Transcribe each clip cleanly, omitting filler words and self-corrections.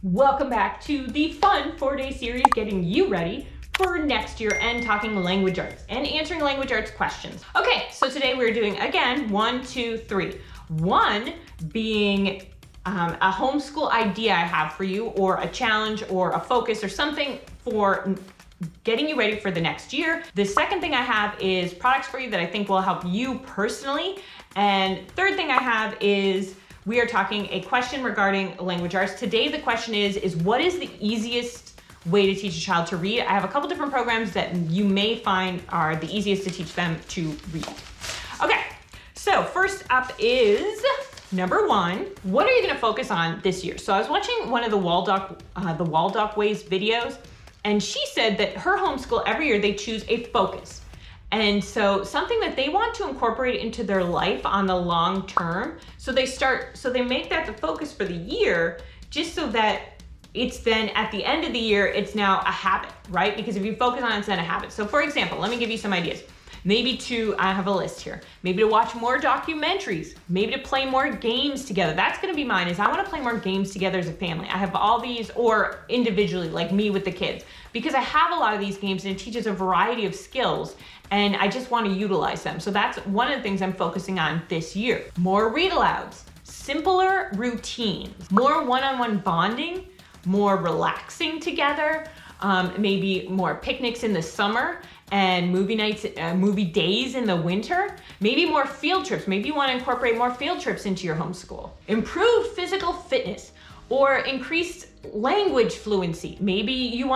Welcome back to the fun 4-day series getting you ready for next year and talking language arts and answering language arts questions. Okay, so today we're doing again 1, 2, 3. 1 being a homeschool idea I have for you, or a challenge or a focus or something for getting you ready for the next year. The second thing I have is products for you that I think will help you personally. And third thing I have is we are talking a question regarding language arts. Today the question is what is the easiest way to teach a child to read? I have a couple different programs that you may find are the easiest to teach them to read. Okay, so first up is number 1. What are you going to focus on this year? So I was watching one of the Waldock Ways videos, and she said that her homeschool every year they choose a focus. And so something that they want to incorporate into their life on the long term. So they make that the focus for the year, just so that it's then at the end of the year, it's now a habit, right? Because if you focus on it, it's then a habit. So for example, let me give you some ideas. Maybe I have a list here, maybe to watch more documentaries, maybe to play more games together. That's gonna be mine, is I wanna play more games together as a family. I have all these, or individually, like me with the kids, because I have a lot of these games and it teaches a variety of skills and I just wanna utilize them. So that's one of the things I'm focusing on this year. More read alouds, simpler routines, more one-on-one bonding, more relaxing together, maybe more picnics in the summer, and movie nights, movie days in the winter, maybe more field trips. Maybe you want to incorporate more field trips into your homeschool. Improved physical fitness or increased language fluency. Maybe you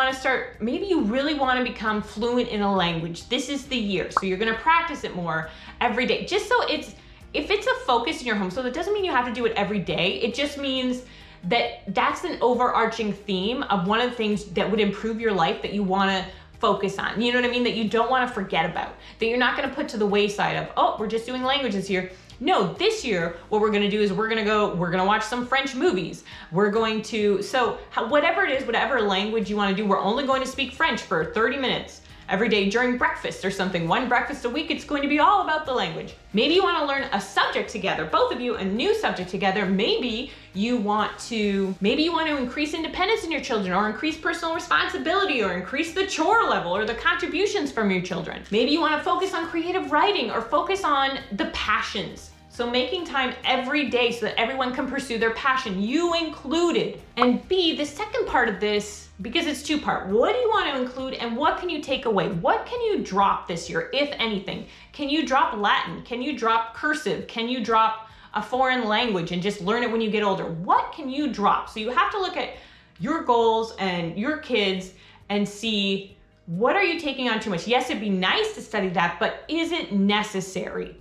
really want to become fluent in a language. This is the year. So you're going to practice it more every day. Just so if it's a focus in your homeschool, it doesn't mean you have to do it every day. It just means that's an overarching theme of one of the things that would improve your life that you want to focus on. You know what I mean? That you don't want to forget about, that you're not going to put to the wayside of, oh, we're just doing languages here. No, this year, what we're going to do is we're going to watch some French movies. Whatever it is, whatever language you want to do, we're only going to speak French for 30 minutes every day during breakfast or something. One breakfast a week, it's going to be all about the language. Maybe you want to learn a subject together, both of you, a new subject together. Maybe you want to increase independence in your children, or increase personal responsibility, or increase the chore level or the contributions from your children. Maybe you want to focus on creative writing or focus on the passions. So making time every day so that everyone can pursue their passion, you included. And B, the second part of this, because it's 2-part, what do you want to include and what can you take away? What can you drop this year, if anything? Can you drop Latin? Can you drop cursive? Can you drop a foreign language and just learn it when you get older? What can you drop? So you have to look at your goals and your kids and see, what are you taking on too much? Yes, it'd be nice to study that, but is it necessary?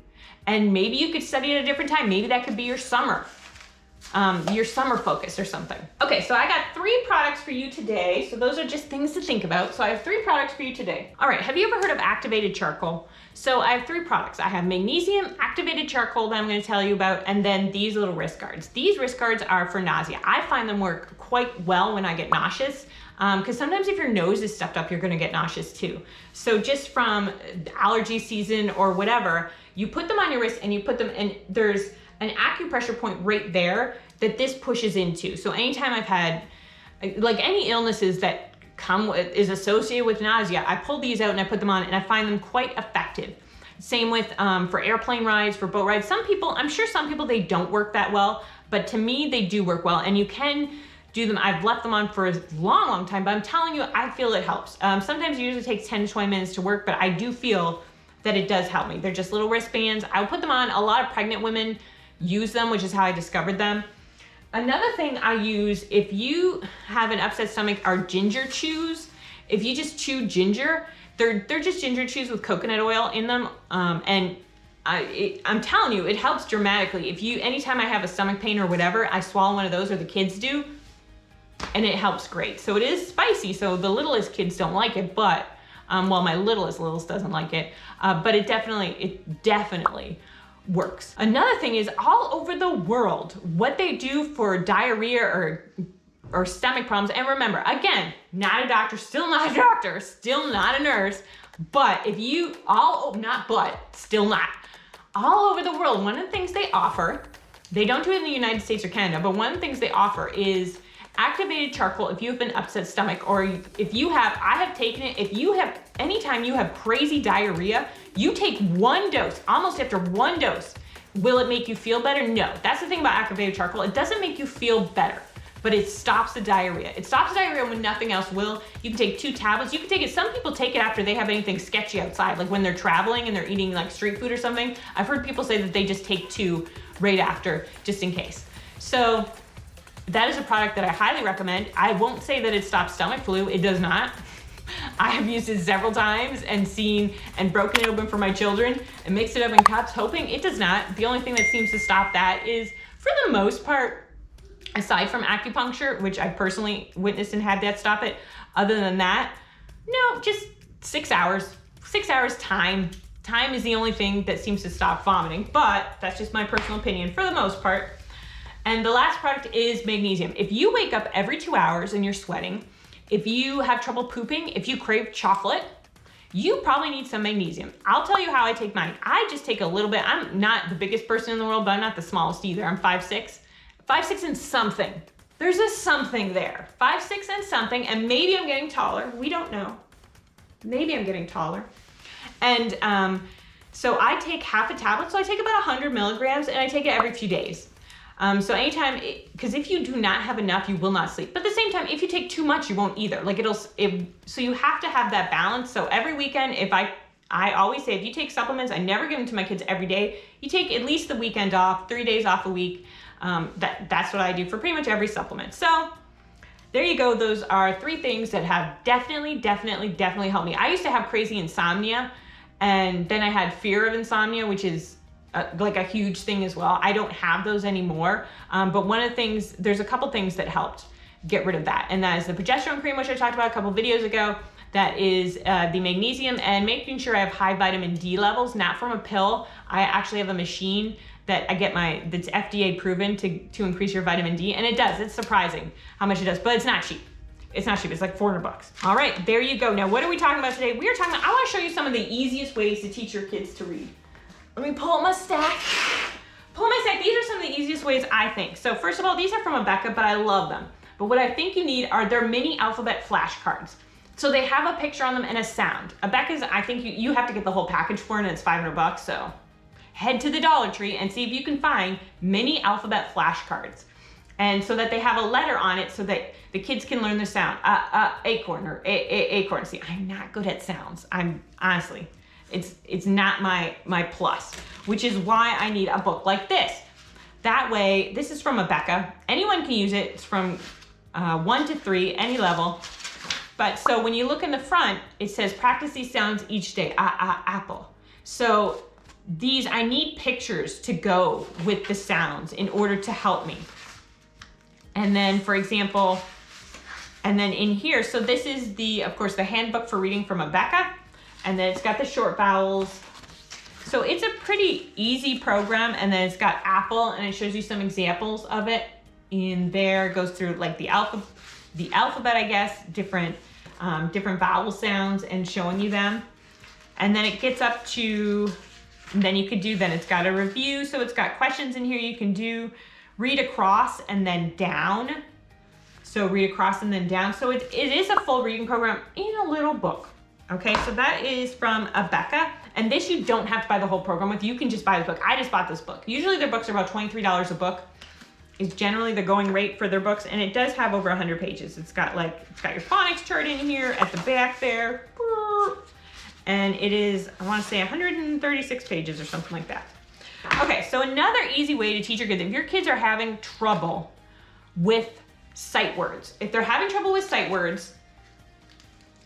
And maybe you could study at a different time. Maybe that could be your summer focus or something. Okay, so I got 3 products for you today. So those are just things to think about. So I have 3 products for you today. All right, have you ever heard of activated charcoal? So I have 3 products. I have magnesium activated charcoal that I'm going to tell you about, and then these little wrist guards. These wrist guards are for nausea. I find them work quite well when I get nauseous, because sometimes if your nose is stuffed up, you're going to get nauseous too. So just from allergy season or whatever, you put them on your wrist and you put them, and there's an acupressure point right there that this pushes into. So anytime I've had, like, any illnesses that is associated with nausea, I pull these out and I put them on, and I find them quite effective. Same with for airplane rides, for boat rides. I'm sure some people they don't work that well, but to me they do work well, and you can do them. I've left them on for a long time, but I'm telling you, I feel it helps. Sometimes it usually takes 10 to 20 minutes to work, but I do feel that it does help me. They're just little wristbands. I'll put them on. A lot of pregnant women use them, which is how I discovered them. Another thing I use, if you have an upset stomach, are ginger chews. If you just chew ginger, they're just ginger chews with coconut oil in them. And I'm telling you, it helps dramatically. Anytime I have a stomach pain or whatever, I swallow one of those, or the kids do, and it helps great. So it is spicy, so the littlest kids don't like it, but my littlest doesn't like it, but it definitely works. Another thing is, all over the world, what they do for diarrhea or stomach problems, and remember, again, not a doctor, still not a doctor, still not a nurse, but still not. All over the world, one of the things they offer, they don't do it in the United States or Canada, but one of the things they offer is Activated charcoal, if you have an upset stomach, or if you have, I have taken it, anytime you have crazy diarrhea, you take 1 dose, almost after 1 dose. Will it make you feel better? No. That's the thing about activated charcoal. It doesn't make you feel better, but it stops the diarrhea. It stops the diarrhea when nothing else will. You can take 2 tablets. You can take it, some people take it after they have anything sketchy outside, like when they're traveling and they're eating like street food or something. I've heard people say that they just take 2 right after, just in case. So that is a product that I highly recommend. I won't say that it stops stomach flu. It does not. I have used it several times and seen and broken it open for my children and mixed it up in cups, hoping it does not. The only thing that seems to stop that is, for the most part, aside from acupuncture, which I personally witnessed and had that stop it, other than that, no, just 6 hours. 6 hours time. Time is the only thing that seems to stop vomiting, but that's just my personal opinion for the most part. And the last product is magnesium. If you wake up every 2 hours and you're sweating, if you have trouble pooping, if you crave chocolate, you probably need some magnesium. I'll tell you how I take mine. I just take a little bit. I'm not the biggest person in the world, but I'm not the smallest either. I'm 5'6". 5'6" and something. There's a something there. 5'6" and something, and maybe I'm getting taller. We don't know. Maybe I'm getting taller. And so I take half a tablet. So I take about 100 milligrams, and I take it every few days. So anytime, because if you do not have enough, you will not sleep. But at the same time, if you take too much, you won't either. Like so you have to have that balance. So every weekend, I always say, if you take supplements, I never give them to my kids every day. You take at least the weekend off, 3 days off a week. That's what I do for pretty much every supplement. So there you go. Those are 3 things that have definitely helped me. I used to have crazy insomnia, and then I had fear of insomnia, which is like a huge thing as well. I don't have those anymore. But one of the things, there's a couple things that helped get rid of that. And that is the progesterone cream, which I talked about a couple videos ago. That is the magnesium, and making sure I have high vitamin D levels, not from a pill. I actually have a machine that I get that's FDA proven to increase your vitamin D. And it does, it's surprising how much it does, but it's not cheap. It's not cheap, it's like $400. All right, there you go. Now, what are we talking about today? I wanna show you some of the easiest ways to teach your kids to read. Let me pull up my stack. These are some of the easiest ways, I think. So first of all, these are from Abeka, but I love them. But what I think you need are their mini alphabet flashcards. So they have a picture on them and a sound. Abeka's, I think you have to get the whole package for it, and it's $500, so head to the Dollar Tree and see if you can find mini alphabet flashcards. And so that they have a letter on it so that the kids can learn the sound. Acorn or acorn. See, I'm not good at sounds. I'm honestly, it's not my plus, which is why I need a book like this. That way, this is from Abeka. Anyone can use it. It's from 1 to 3, any level. But so when you look in the front, it says practice these sounds each day. Apple. So these, I need pictures to go with the sounds in order to help me. And then, for example, and then in here, so this is of course, the handbook for reading from Abeka. And then it's got the short vowels. So it's a pretty easy program. And then it's got Apple, and it shows you some examples of it in there. It goes through like the alphabet, I guess, different vowel sounds and showing you them. And then it gets up to, then it's got a review. So it's got questions in here you can do, read across and then down. So read across and then down. So it is a full reading program in a little book. Okay, so that is from Abeka. And this you don't have to buy the whole program with. You can just buy the book. I just bought this book. Usually their books are about $23 a book. Is generally the going rate for their books, and it does have over 100 pages. It's got your phonics chart in here at the back there, and it is, I want to say 136 pages or something like that. Okay, so another easy way to teach your kids, if your kids are having trouble with sight words,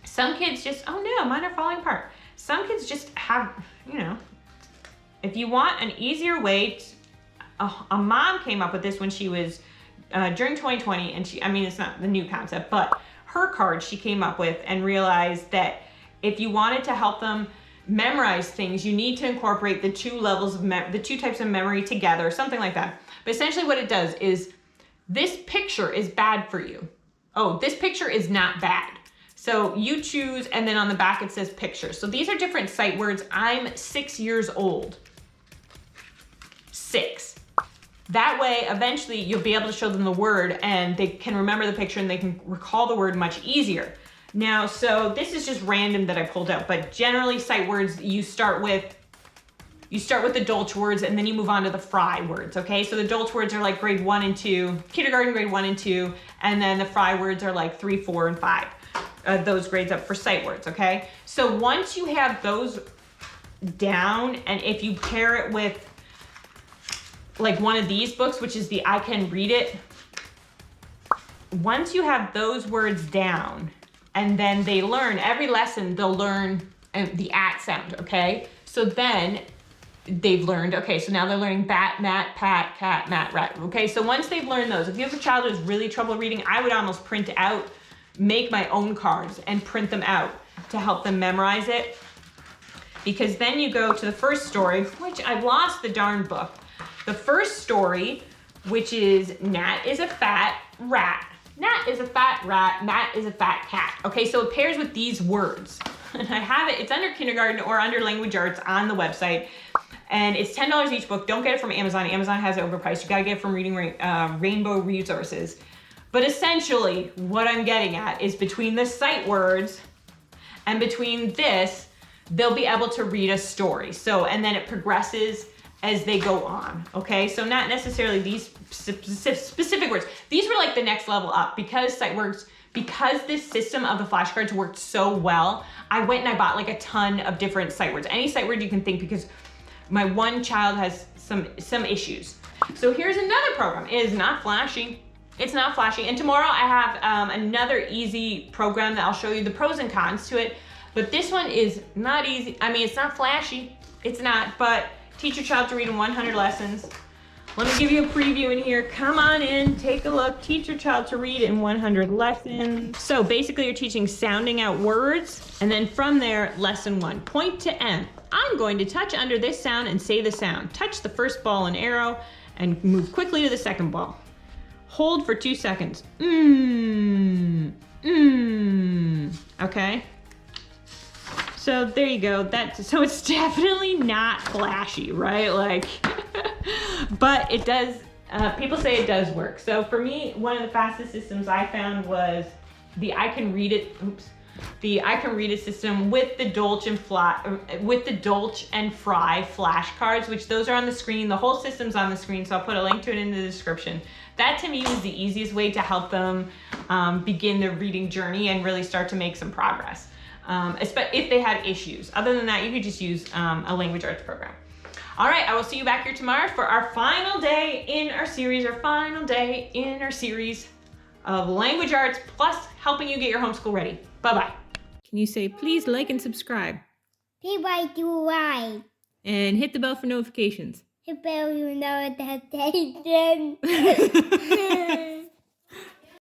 some kids just, oh no, mine are falling apart. Some kids just have, if you want an easier way a mom came up with this when she was during 2020, and it's not the new concept, but her card she came up with and realized that if you wanted to help them memorize things, you need to incorporate the 2 levels of the 2 types of memory together, something like that. But essentially what it does is, this picture is bad for you. Oh, this picture is not bad. So you choose, and then on the back it says picture. So these are different sight words. I'm 6 years old. 6. That way, eventually, you'll be able to show them the word and they can remember the picture and they can recall the word much easier. Now, so this is just random that I pulled out, but generally sight words, you start with the Dolch words and then you move on to the Fry words, okay? So the Dolch words are like grade 1 and 2, kindergarten grade 1 and 2, and then the Fry words are like 3, 4, and 5. Those grades up for sight words, okay? So once you have those down, and if you pair it with like one of these books, which is the I Can Read It, once you have those words down, and then they learn, every lesson they'll learn the at sound, okay? So then they've learned, okay, so now they're learning bat, mat, pat, cat, mat, rat, okay? So once they've learned those, if you have a child who's really trouble reading, I would almost print out, make my own cards and print them out to help them memorize it. Because then you go to the first story, which I've lost the darn book. The first story, which is Nat is a fat rat. Nat is a fat rat, Matt is a fat cat. Okay, so it pairs with these words. And I have it, it's under kindergarten or under language arts on the website. And it's $10 each book. Don't get it from Amazon. Amazon has it overpriced. You gotta get it from Reading Rainbow Resources. But essentially, what I'm getting at is between the sight words and between this, they'll be able to read a story. So, and then it progresses as they go on, okay? So not necessarily these specific words. These were like the next level up because sight words, because this system of the flashcards worked so well, I went and I bought like a ton of different sight words. Any sight word you can think, because my one child has some issues. So here's another program. It is not flashy. It's not flashy. And tomorrow I have another easy program that I'll show you the pros and cons to it. But this one is not easy. I mean, it's not flashy. It's not, but teach your child to read in 100 lessons. Let me give you a preview in here. Come on in, take a look. Teach your child to read in 100 lessons. So basically you're teaching sounding out words, and then from there, lesson 1, point to M. I'm going to touch under this sound and say the sound. Touch the first ball and arrow and move quickly to the second ball. Hold for 2 seconds. Okay? So there you go. So it's definitely not flashy, right? Like, but it does, people say it does work. So for me, one of the fastest systems I found was the I Can Read It, the I Can Read It system with the Dolch and Fry flashcards, which those are on the screen. The whole system's on the screen, so I'll put a link to it in the description. That to me was the easiest way to help them begin their reading journey and really start to make some progress. If they had issues. Other than that, you could just use a language arts program. All right, I will see you back here tomorrow for our final day in our series, of language arts, plus helping you get your homeschool ready. Bye-bye. Can you say, please like and subscribe? Please like you right. And hit the bell for notifications. Hit the bell for notifications.